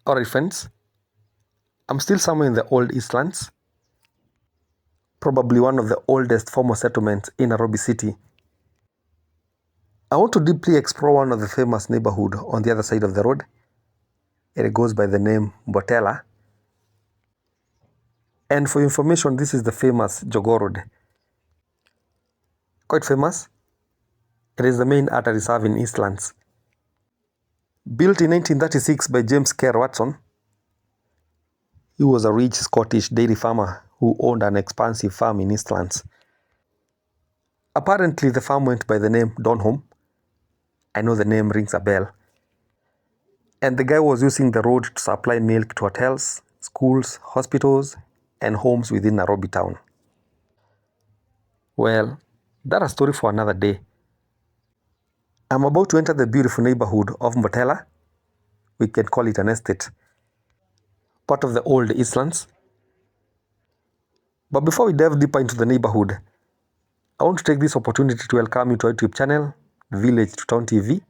Alright friends, I'm still somewhere in the old Eastlands, probably one of the oldest formal settlements in Nairobi city. I want to deeply explore one of the famous neighborhood on the other side of the road. It goes by the name Mbotela. And for information, this is the famous Jogoo Road. Quite famous. It is the main artery reserve in Eastlands. Built in 1936 by James Kerr Watson. He was a rich Scottish dairy farmer who owned an expansive farm in Eastlands. Apparently the farm went by the name Donholm. I know the name rings a bell. And the guy was using the road to supply milk to hotels, schools, hospitals, and homes within Nairobi town. Well, that's a story for another day. I'm about to enter the beautiful neighborhood of Mbotela. We can call it an estate, part of the old Eastlands. But before we dive deeper into the neighborhood, I want to take this opportunity to welcome you to our YouTube channel, Village to Town TV,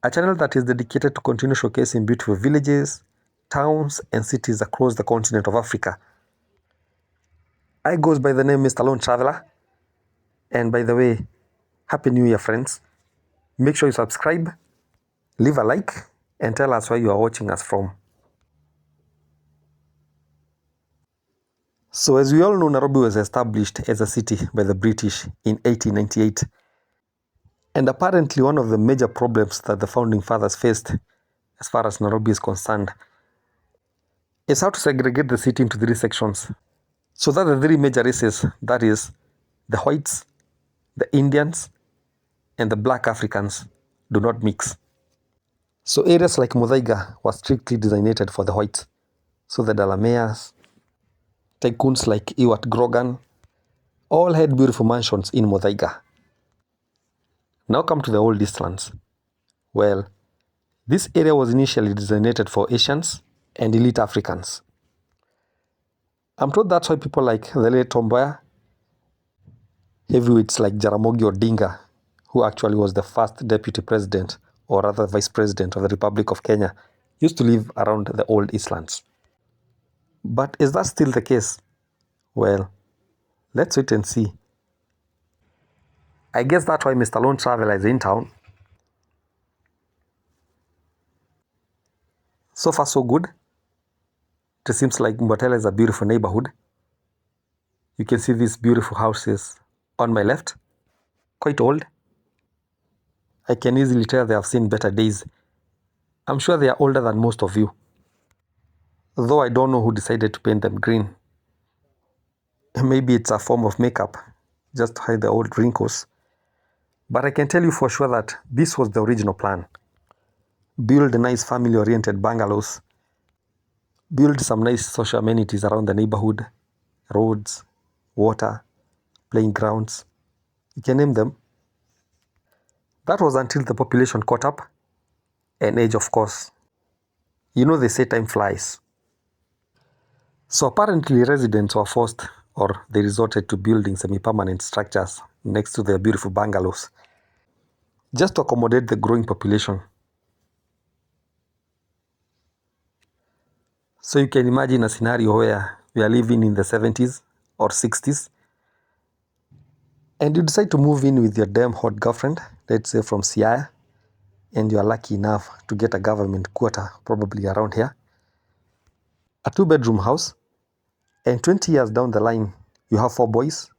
a channel that is dedicated to continue showcasing beautiful villages, towns, and cities across the continent of Africa. I goes by the name Mr. Lone Traveler. And by the way, Happy New Year, friends. Make sure you subscribe, leave a like, and tell us where you are watching us from. So as we all know, Nairobi was established as a city by the British in 1898. And apparently one of the major problems that the founding fathers faced as far as Nairobi is concerned is how to segregate the city into three sections. So that the three major races, that is, the whites, the Indians, and the black Africans, do not mix. So areas like Muthaiga were strictly designated for the whites. So the Dalameas, tycoons like Ewart Grogan, all had beautiful mansions in Muthaiga. Now come to the old Eastlands. Well, this area was initially designated for Asians and elite Africans. I'm told that's why people like the late Tom Mboya, heavyweights like Jaramogi Odinga, who actually was the first deputy president, or rather vice president of the Republic of Kenya, used to live around the old Eastlands. But is that still the case? Well, let's wait and see. I guess that's why Mr. Lone Traveler is in town. So far so good. It seems like Mbotela is a beautiful neighborhood. You can see these beautiful houses on my left, quite old. I can easily tell they have seen better days. I'm sure they are older than most of you. Though I don't know who decided to paint them green. Maybe it's a form of makeup, just to hide the old wrinkles. But I can tell you for sure that this was the original plan. Build nice family-oriented bungalows. Build some nice social amenities around the neighborhood. Roads, water, playing grounds. You can name them. That was until the population caught up. And age, of course. You know they say time flies. So apparently residents were forced, or they resorted to building semi-permanent structures next to their beautiful bungalows, just to accommodate the growing population. So you can imagine a scenario where we are living in the 70s or 60s, and you decide to move in with your damn hot girlfriend, let's say from Siaya, and you are lucky enough to get a government quarter, probably around here, a 2-bedroom house, and 20 years down the line, you have 4 boys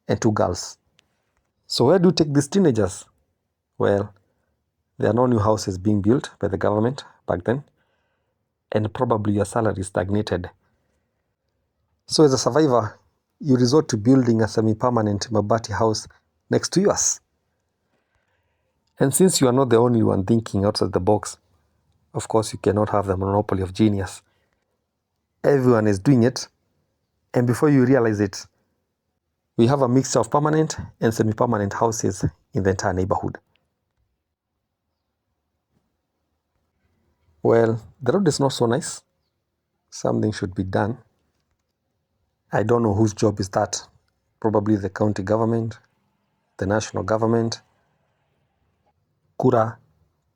and 2 girls. So where do you take these teenagers? Well, there are no new houses being built by the government back then, and probably your salary stagnated. So as a survivor, you resort to building a semi-permanent mabati house next to yours. And since you are not the only one thinking outside the box, of course you cannot have the monopoly of genius. Everyone is doing it, and before you realize it, we have a mixture of permanent and semi-permanent houses in the entire neighborhood. Well, the road is not so nice. Something should be done. I don't know whose job is that. Probably the county government, the national government, Kura,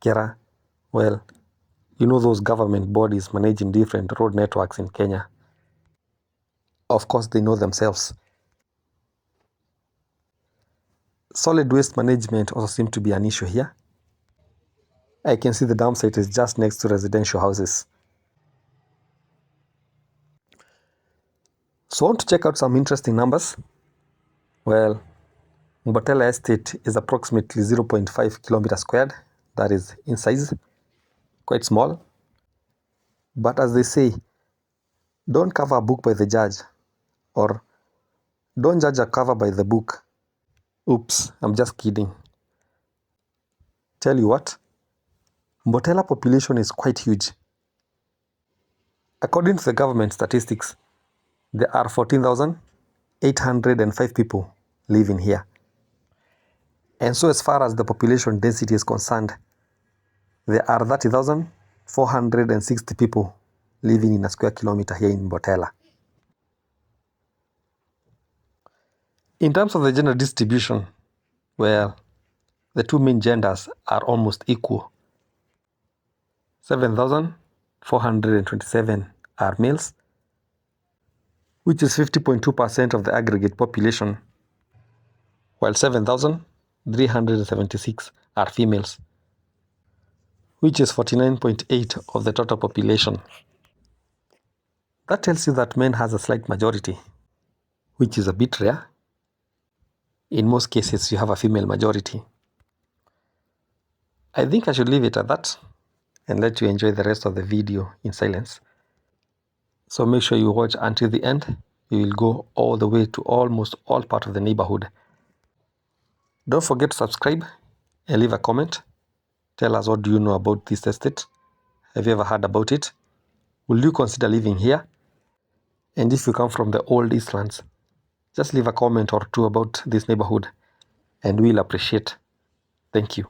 Kera. Well, You know those government bodies managing different road networks in Kenya? Of course, they know themselves. Solid waste management also seems to be an issue here. I can see the dump site is just next to residential houses. So I want to check out some interesting numbers. Well, Mbotela Estate is approximately 0.5 kilometers squared. That is in size, quite small. But as they say, don't cover a book by the judge, or don't judge a cover by the book. Oops, I'm just kidding. Tell you what, Mbotela population is quite huge. According to the government statistics, there are 14,805 people living here. And so as far as the population density is concerned, there are 30,460 people living in a square kilometer here in Mbotela. In terms of the gender distribution, well, the two main genders are almost equal. 7,427 are males, which is 50.2% of the aggregate population, while 7,376 are females, which is 49.8% of the total population. That tells you that men has a slight majority, which is a bit rare. In most cases, you have a female majority. I think I should leave it at that and let you enjoy the rest of the video in silence. So make sure you watch until the end. You will go all the way to almost all parts of the neighborhood. Don't forget to subscribe and leave a comment. Tell us, what do you know about this estate? Have you ever heard about it? Will you consider living here? And if you come from the old EASTLANDs, just leave a comment or two about this neighborhood and we'll appreciate. Thank you.